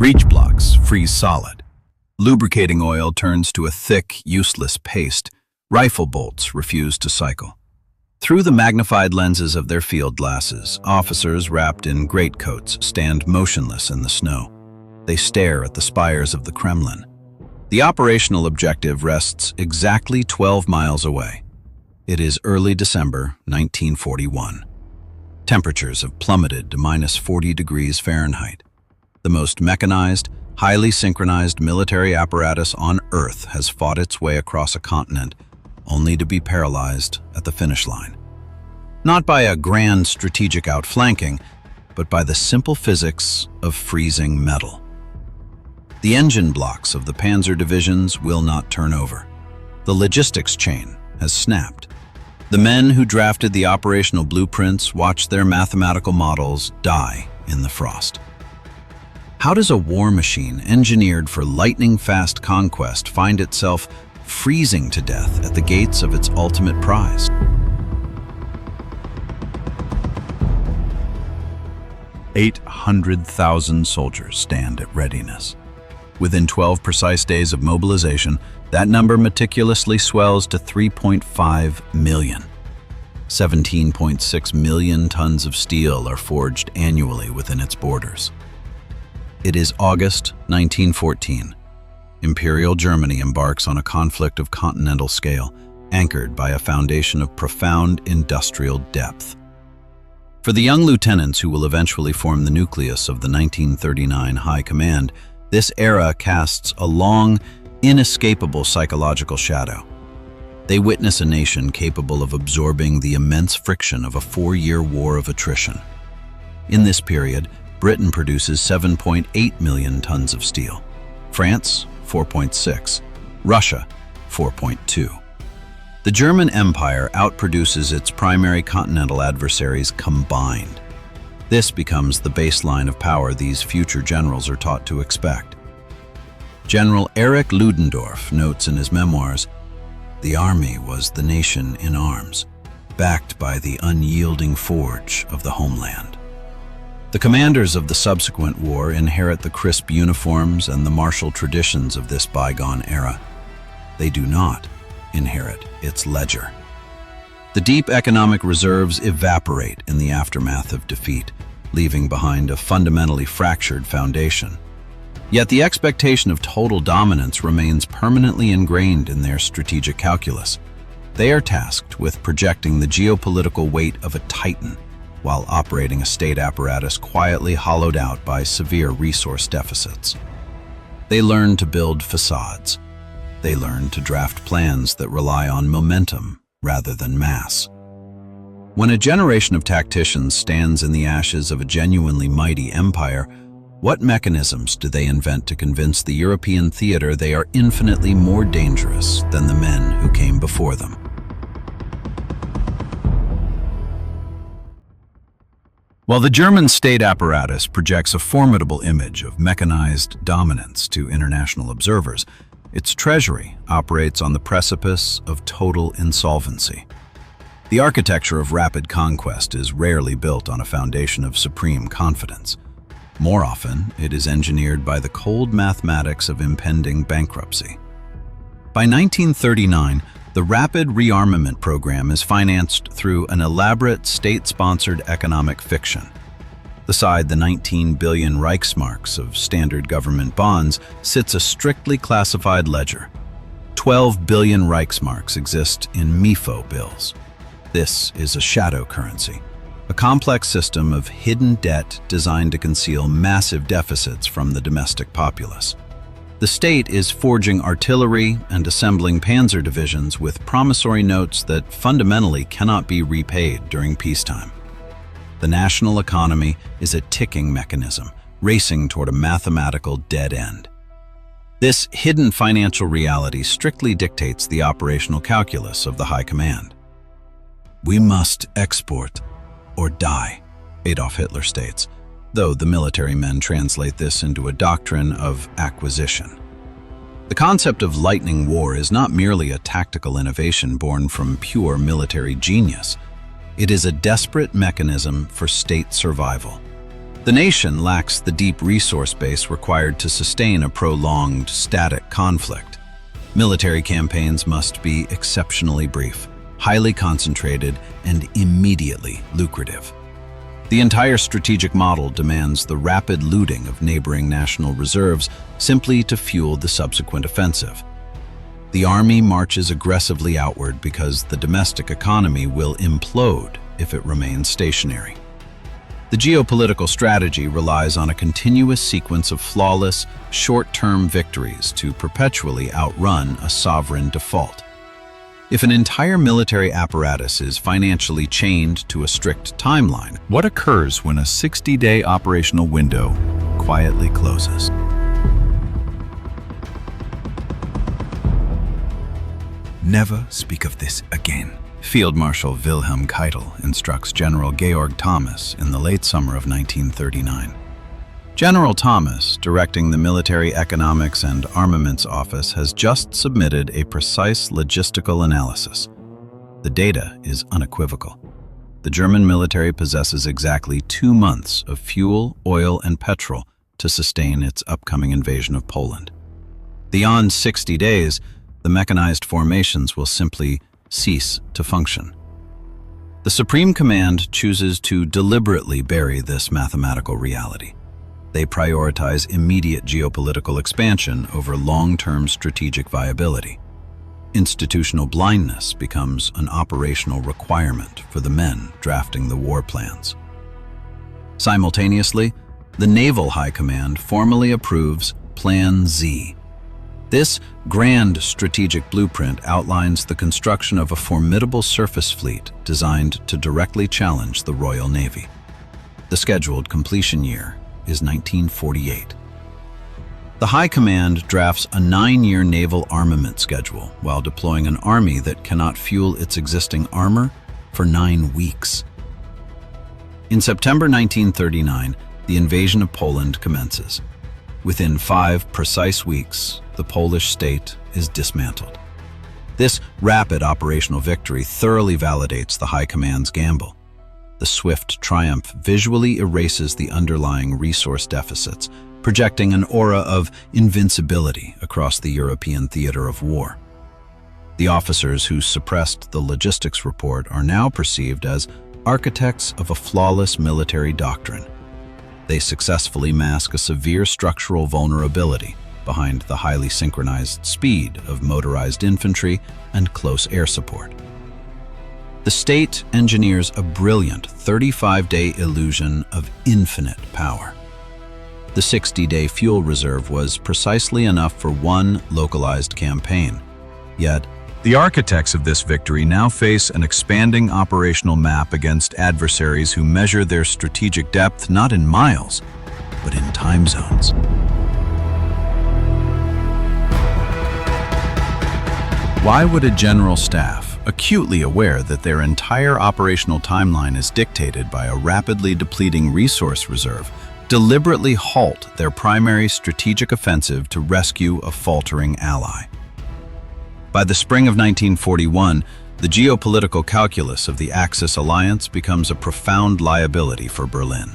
Breech blocks freeze solid. Lubricating oil turns to a thick, useless paste. Rifle bolts refuse to cycle. Through the magnified lenses of their field glasses, officers wrapped in greatcoats stand motionless in the snow. They stare at the spires of the Kremlin. The operational objective rests exactly 12 miles away. It is early December 1941. Temperatures have plummeted to -40 degrees Fahrenheit. The most mechanized, highly synchronized military apparatus on Earth has fought its way across a continent, only to be paralyzed at the finish line. Not by a grand strategic outflanking, but by the simple physics of freezing metal. The engine blocks of the panzer divisions will not turn over. The logistics chain has snapped. The men who drafted the operational blueprints watch their mathematical models die in the frost. How does a war machine engineered for lightning-fast conquest find itself freezing to death at the gates of its ultimate prize? "800,000 soldiers stand at readiness. Within 12 precise days of mobilization, that number meticulously swells to 3.5 million. 17.6 million tons of steel are forged annually within its borders. It is August 1914. Imperial Germany embarks on a conflict of continental scale, anchored by a foundation of profound industrial depth. For the young lieutenants who will eventually form the nucleus of the 1939 High Command, this era casts a long, inescapable psychological shadow. They witness a nation capable of absorbing the immense friction of a 4-year war of attrition. In this period, Britain produces 7.8 million tons of steel, France 4.6, Russia 4.2. The German Empire outproduces its primary continental adversaries combined. This becomes the baseline of power these future generals are taught to expect. General Erich Ludendorff notes in his memoirs, "The army was the nation in arms, backed by the unyielding forge of the homeland." The commanders of the subsequent war inherit the crisp uniforms and the martial traditions of this bygone era. They do not inherit its ledger. The deep economic reserves evaporate in the aftermath of defeat, leaving behind a fundamentally fractured foundation. Yet the expectation of total dominance remains permanently ingrained in their strategic calculus. They are tasked with projecting the geopolitical weight of a titan while operating a state apparatus quietly hollowed out by severe resource deficits. They learn to build facades. They learn to draft plans that rely on momentum rather than mass. When a generation of tacticians stands in the ashes of a genuinely mighty empire, what mechanisms do they invent to convince the European theater they are infinitely more dangerous than the men who came before them? While the German state apparatus projects a formidable image of mechanized dominance to international observers, its treasury operates on the precipice of total insolvency. The architecture of rapid conquest is rarely built on a foundation of supreme confidence. More often, it is engineered by the cold mathematics of impending bankruptcy. By 1939, the rapid rearmament program is financed through an elaborate state-sponsored economic fiction. Beside the 19 billion Reichsmarks of standard government bonds sits a strictly classified ledger. 12 billion Reichsmarks exist in MEFO bills. This is a shadow currency, a complex system of hidden debt designed to conceal massive deficits from the domestic populace. The state is forging artillery and assembling panzer divisions with promissory notes that fundamentally cannot be repaid during peacetime. The national economy is a ticking mechanism, racing toward a mathematical dead end. This hidden financial reality strictly dictates the operational calculus of the High Command. "We must export or die," Adolf Hitler states, though the military men translate this into a doctrine of acquisition. The concept of lightning war is not merely a tactical innovation born from pure military genius. It is a desperate mechanism for state survival. The nation lacks the deep resource base required to sustain a prolonged, static conflict. Military campaigns must be exceptionally brief, highly concentrated, and immediately lucrative. The entire strategic model demands the rapid looting of neighboring national reserves simply to fuel the subsequent offensive. The army marches aggressively outward because the domestic economy will implode if it remains stationary. The geopolitical strategy relies on a continuous sequence of flawless, short-term victories to perpetually outrun a sovereign default. If an entire military apparatus is financially chained to a strict timeline, what occurs when a 60-day operational window quietly closes? Never speak of this again. Field Marshal Wilhelm Keitel instructs General Georg Thomas in the late summer of 1939. General Thomas, directing the Military Economics and Armaments Office, has just submitted a precise logistical analysis. The data is unequivocal. The German military possesses exactly 2 months of fuel, oil, and petrol to sustain its upcoming invasion of Poland. Beyond 60 days, the mechanized formations will simply cease to function. The Supreme Command chooses to deliberately bury this mathematical reality. They prioritize immediate geopolitical expansion over long-term strategic viability. Institutional blindness becomes an operational requirement for the men drafting the war plans. Simultaneously, the Naval High Command formally approves Plan Z. This grand strategic blueprint outlines the construction of a formidable surface fleet designed to directly challenge the Royal Navy. The scheduled completion year is 1948. The High Command drafts a 9-year naval armament schedule while deploying an army that cannot fuel its existing armor for 9 weeks. In September 1939, the invasion of Poland commences. Within 5 precise weeks, the Polish state is dismantled. This rapid operational victory thoroughly validates the High Command's gamble. The swift triumph visually erases the underlying resource deficits, projecting an aura of invincibility across the European theater of war. The officers who suppressed the logistics report are now perceived as architects of a flawless military doctrine. They successfully mask a severe structural vulnerability behind the highly synchronized speed of motorized infantry and close air support. The state engineers a brilliant 35-day illusion of infinite power. The 60-day fuel reserve was precisely enough for one localized campaign. Yet, the architects of this victory now face an expanding operational map against adversaries who measure their strategic depth not in miles, but in time zones. Why would a general staff, acutely aware that their entire operational timeline is dictated by a rapidly depleting resource reserve, deliberately halt their primary strategic offensive to rescue a faltering ally? By the spring of 1941, the geopolitical calculus of the Axis alliance becomes a profound liability for Berlin.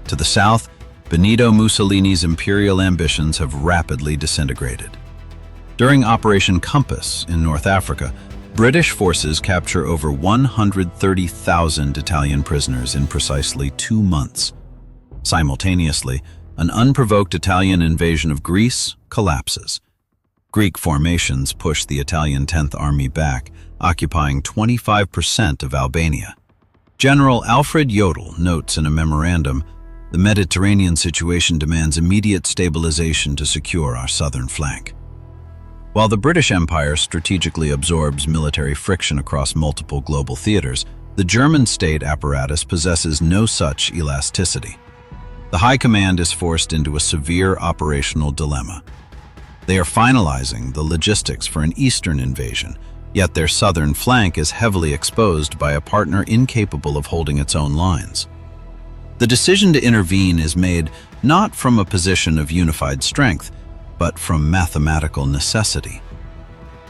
To the south, Benito Mussolini's imperial ambitions have rapidly disintegrated. During Operation Compass in North Africa, British forces capture over 130,000 Italian prisoners in precisely 2 months. Simultaneously, an unprovoked Italian invasion of Greece collapses. Greek formations push the Italian 10th Army back, occupying 25% of Albania. General Alfred Jodl notes in a memorandum, "The Mediterranean situation demands immediate stabilization to secure our southern flank." While the British Empire strategically absorbs military friction across multiple global theaters, the German state apparatus possesses no such elasticity. The High Command is forced into a severe operational dilemma. They are finalizing the logistics for an eastern invasion, yet their southern flank is heavily exposed by a partner incapable of holding its own lines. The decision to intervene is made not from a position of unified strength, but from mathematical necessity.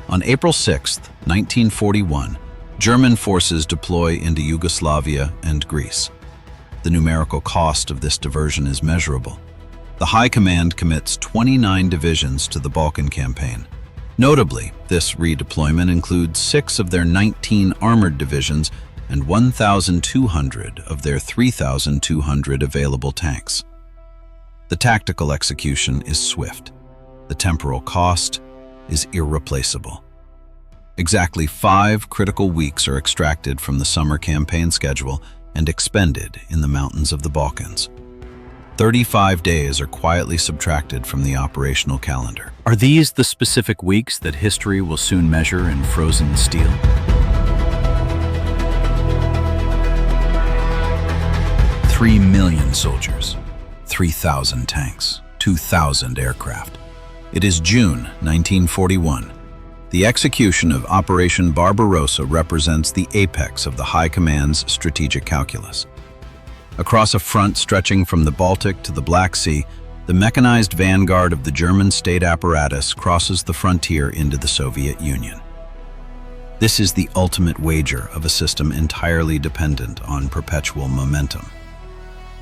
On April 6, 1941, German forces deploy into Yugoslavia and Greece. The numerical cost of this diversion is measurable. The High Command commits 29 divisions to the Balkan campaign. Notably, this redeployment includes 6 of their 19 armored divisions and 1,200 of their 3,200 available tanks. The tactical execution is swift. The temporal cost is irreplaceable. Exactly 5 critical weeks are extracted from the summer campaign schedule and expended in the mountains of the Balkans. 35 days are quietly subtracted from the operational calendar. Are these the specific weeks that history will soon measure in frozen steel? "3 million soldiers, 3,000 tanks, 2,000 aircraft. It is June 1941. The execution of Operation Barbarossa represents the apex of the High Command's strategic calculus. Across a front stretching from the Baltic to the Black Sea, the mechanized vanguard of the German state apparatus crosses the frontier into the Soviet Union. This is the ultimate wager of a system entirely dependent on perpetual momentum.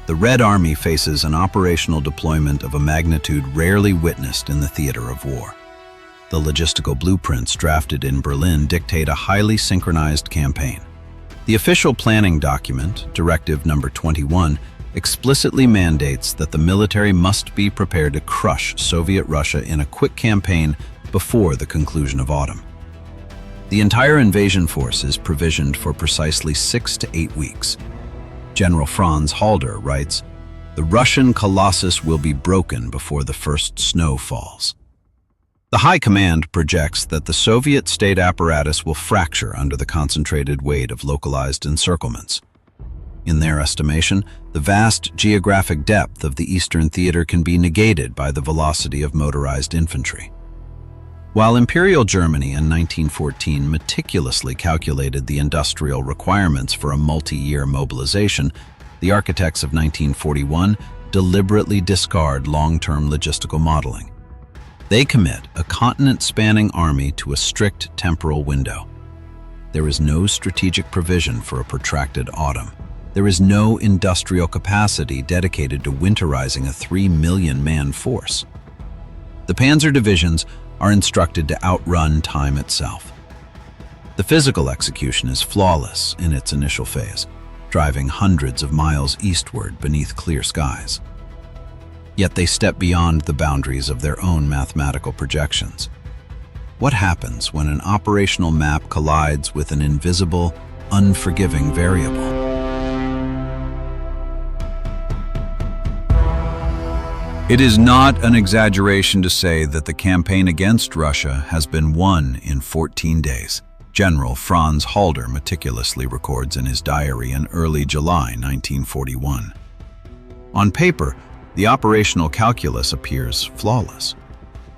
The Red Army faces an operational deployment of a magnitude rarely witnessed in the theater of war. The logistical blueprints drafted in Berlin dictate a highly synchronized campaign. The official planning document, Directive Number 21, explicitly mandates that the military must be prepared to crush Soviet Russia in a quick campaign before the conclusion of autumn. The entire invasion force is provisioned for precisely 6 to 8 weeks. General Franz Halder writes, "The Russian colossus will be broken before the first snow falls." The High Command projects that the Soviet state apparatus will fracture under the concentrated weight of localized encirclements. In their estimation, the vast geographic depth of the Eastern Theater can be negated by the velocity of motorized infantry. While Imperial Germany in 1914 meticulously calculated the industrial requirements for a multi-year mobilization, the architects of 1941 deliberately discard long-term logistical modeling. They commit a continent-spanning army to a strict temporal window. There is no strategic provision for a protracted autumn. There is no industrial capacity dedicated to winterizing a 3 million-man force. The panzer divisions are instructed to outrun time itself. The physical execution is flawless in its initial phase, driving hundreds of miles eastward beneath clear skies. Yet they step beyond the boundaries of their own mathematical projections. What happens when an operational map collides with an invisible, unforgiving variable? It is not an exaggeration to say that the campaign against Russia has been won in 14 days. General Franz Halder meticulously records in his diary in early July 1941. On paper, the operational calculus appears flawless.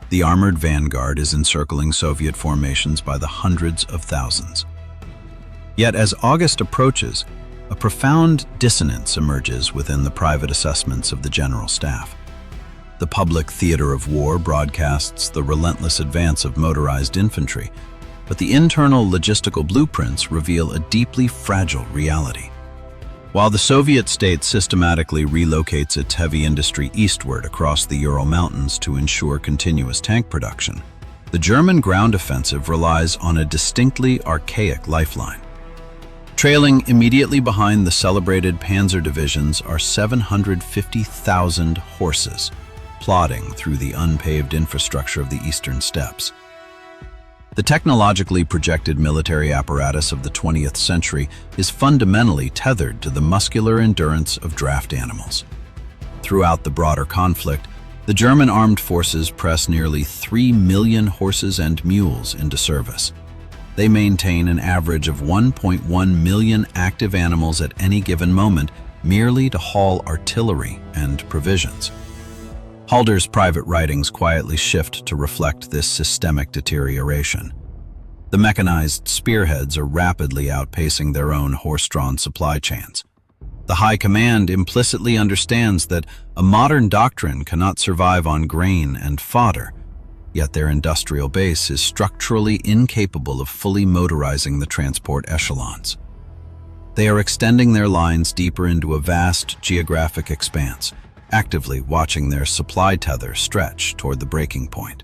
The armored vanguard is encircling Soviet formations by the hundreds of thousands. Yet as August approaches, a profound dissonance emerges within the private assessments of the General Staff. The public theater of war broadcasts the relentless advance of motorized infantry, but the internal logistical blueprints reveal a deeply fragile reality. While the Soviet state systematically relocates its heavy industry eastward across the Ural Mountains to ensure continuous tank production, the German ground offensive relies on a distinctly archaic lifeline. Trailing immediately behind the celebrated panzer divisions are 750,000 horses, plodding through the unpaved infrastructure of the eastern steppes. The technologically projected military apparatus of the 20th century is fundamentally tethered to the muscular endurance of draft animals. Throughout the broader conflict, the German armed forces press nearly 3 million horses and mules into service. They maintain an average of 1.1 million active animals at any given moment merely to haul artillery and provisions. Halder's private writings quietly shift to reflect this systemic deterioration. The mechanized spearheads are rapidly outpacing their own horse-drawn supply chains. The High Command implicitly understands that a modern doctrine cannot survive on grain and fodder, yet their industrial base is structurally incapable of fully motorizing the transport echelons. They are extending their lines deeper into a vast geographic expanse, actively watching their supply tether stretch toward the breaking point.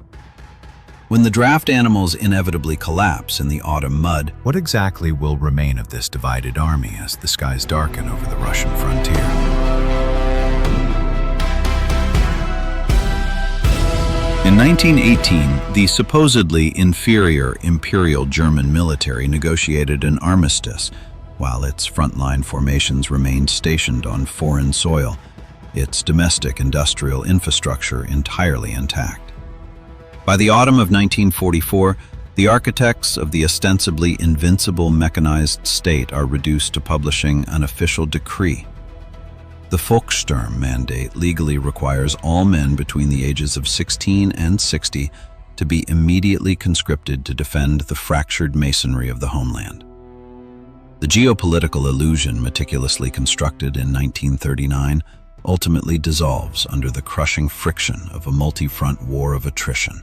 When the draft animals inevitably collapse in the autumn mud, What exactly will remain of this divided army as the skies darken over the Russian frontier? in 1918, the supposedly inferior Imperial German military negotiated an armistice, while its frontline formations remained stationed on foreign soil, its domestic industrial infrastructure entirely intact. By the autumn of 1944, the architects of the ostensibly invincible mechanized state are reduced to publishing an official decree. The Volkssturm mandate legally requires all men between the ages of 16 and 60 to be immediately conscripted to defend the fractured masonry of the homeland. The geopolitical illusion meticulously constructed in 1939 ultimately dissolves under the crushing friction of a multi-front war of attrition.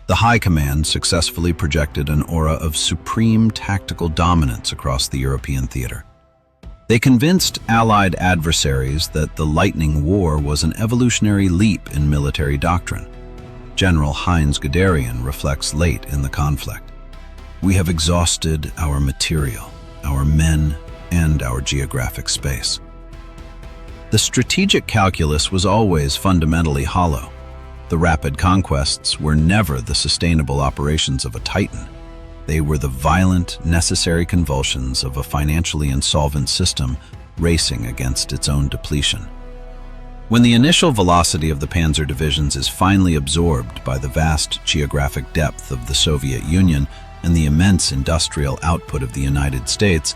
The High Command successfully projected an aura of supreme tactical dominance across the European theater. They convinced Allied adversaries that the Lightning War was an evolutionary leap in military doctrine. General Heinz Guderian reflects late in the conflict. "We have exhausted our material, our men, and our geographic space." The strategic calculus was always fundamentally hollow. The rapid conquests were never the sustainable operations of a titan. They were the violent, necessary convulsions of a financially insolvent system racing against its own depletion. When the initial velocity of the panzer divisions is finally absorbed by the vast geographic depth of the Soviet Union and the immense industrial output of the United States,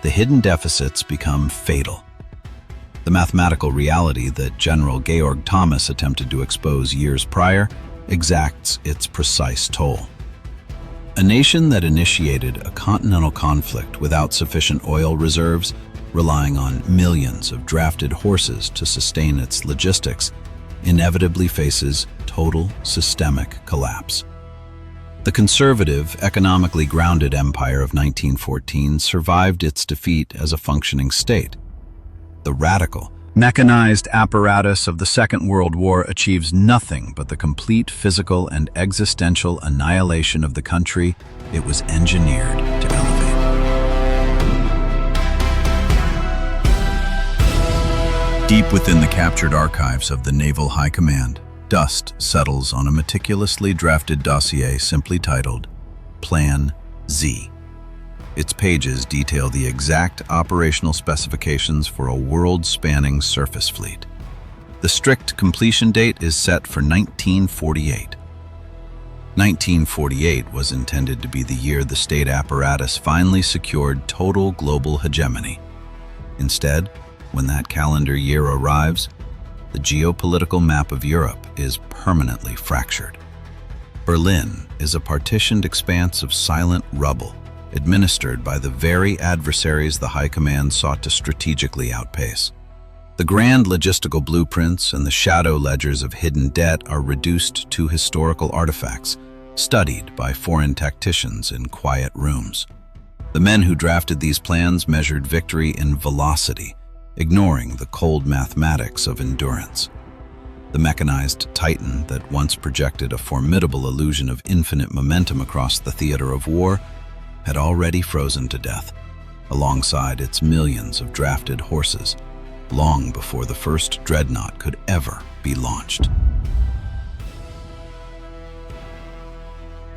the hidden deficits become fatal. The mathematical reality that General Georg Thomas attempted to expose years prior exacts its precise toll. A nation that initiated a continental conflict without sufficient oil reserves, relying on millions of drafted horses to sustain its logistics, inevitably faces total systemic collapse. The conservative, economically grounded empire of 1914 survived its defeat as a functioning state. The radical, mechanized apparatus of the Second World War achieves nothing but the complete physical and existential annihilation of the country it was engineered to elevate. Deep within the captured archives of the Naval High Command, dust settles on a meticulously drafted dossier simply titled Plan Z. Its pages detail the exact operational specifications for a world-spanning surface fleet. The strict completion date is set for 1948. 1948 was intended to be the year the state apparatus finally secured total global hegemony. Instead, when that calendar year arrives, the geopolitical map of Europe is permanently fractured. Berlin is a partitioned expanse of silent rubble, administered by the very adversaries the High Command sought to strategically outpace. The grand logistical blueprints and the shadow ledgers of hidden debt are reduced to historical artifacts, studied by foreign tacticians in quiet rooms. The men who drafted these plans measured victory in velocity, ignoring the cold mathematics of endurance. The mechanized titan that once projected a formidable illusion of infinite momentum across the theater of war had already frozen to death, alongside its millions of drafted horses, long before the first dreadnought could ever be launched.